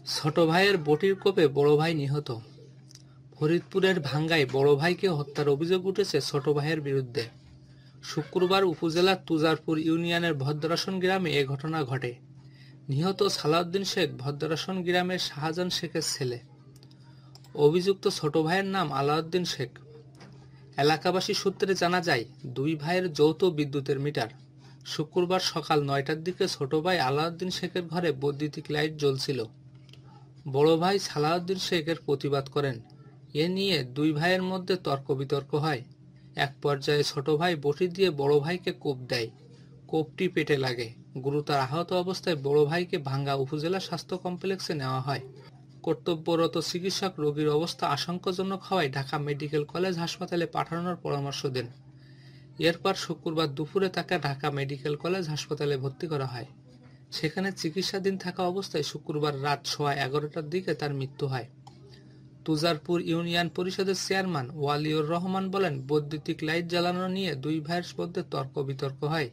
ছোট ভাইয়ের বটির কোপে বড় ভাই নিহত। ফরিদপুরের ভাঙ্গায় বড় ভাইকে হত্যার অভিযোগ উঠেছে ছোট ভাইয়ের বিরুদ্ধে। শুক্রবার উপজেলার তুজারপুর ইউনিয়নের ভদ্রাসন গ্রামে এ ঘটনা ঘটে। নিহত সালাউদ্দিন শেখ ভদ্রাসন গ্রামের শাহজাহান শেখের ছেলে। অভিযুক্ত ছোট ভাইয়ের নাম আলাউদ্দিন শেখ। এলাকাবাসী সূত্রে জানা যায়, দুই ভাইয়ের যৌথ বিদ্যুতের মিটার। শুক্রবার সকাল ৯টার দিকে ছোট ভাই আলাউদ্দিন শেখের ঘরে বৈদ্যুতিক লাইট জ্বলছিল। বড় ভাই সালাউদ্দিন শেখ এর প্রতিবাদ করেন। এ নিয়ে দুই ভাইয়ের মধ্যে তর্ক বিতর্ক হয়। এক পর্যায়ে ছোট ভাই বটি দিয়ে বড় ভাইকে কোপ দেয়। কোপটি পেটে লাগে। গুরুতর আহত অবস্থায় বড় ভাইকে ভাঙ্গা উপজেলা স্বাস্থ্য কমপ্লেক্সে নেওয়া হয়। কর্তব্যরত চিকিৎসক রোগীর অবস্থা আশঙ্কাজনক হওয়ায় ঢাকা মেডিকেল কলেজ হাসপাতালে পাঠানোর পরামর্শ দেন। এরপর শুক্রবার দুপুরে তাকে ঢাকা মেডিকেল কলেজ হাসপাতালে ভর্তি করা হয়। সেখানে চিকিৎসাধীন থাকা অবস্থায় শুক্রবার রাত 11:15টার দিকে তার মৃত্যু হয়। তুজারপুর ইউনিয়ন পরিষদের চেয়ারম্যান ওয়ালিউর রহমান বলেন, বৈদ্যুতিক লাইট জ্বালানো নিয়ে দুই ভাইয়ের মধ্যে তর্ক বিতর্ক হয়।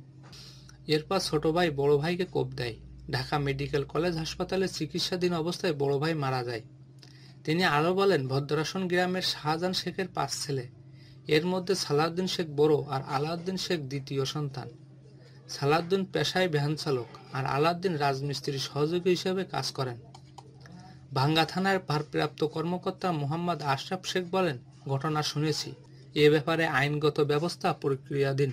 এরপর ছোট ভাই বড় ভাইকে কোপ দেয়। ঢাকা মেডিকেল কলেজ হাসপাতালে চিকিৎসাধীন অবস্থায় বড় ভাই মারা যায়। তিনি আরও বলেন, ভদ্রাসন গ্রামের শাহজাহান শেখের 5 ছেলে। এর মধ্যে সালাউদ্দিন শেখ বড় আর আলাউদ্দিন শেখ দ্বিতীয় সন্তান। সালাউদ্দিন পেশায় ভ্যান চালক আর আলাউদ্দিন রাজমিস্ত্রির সহযোগী হিসেবে কাজ করেন। ভাঙ্গা থানার ভারপ্রাপ্ত কর্মকর্তা মোহাম্মদ আশরাফ শেখ বলেন, ঘটনা শুনেছি, এ ব্যাপারে আইনগত ব্যবস্থা প্রক্রিয়াধীন।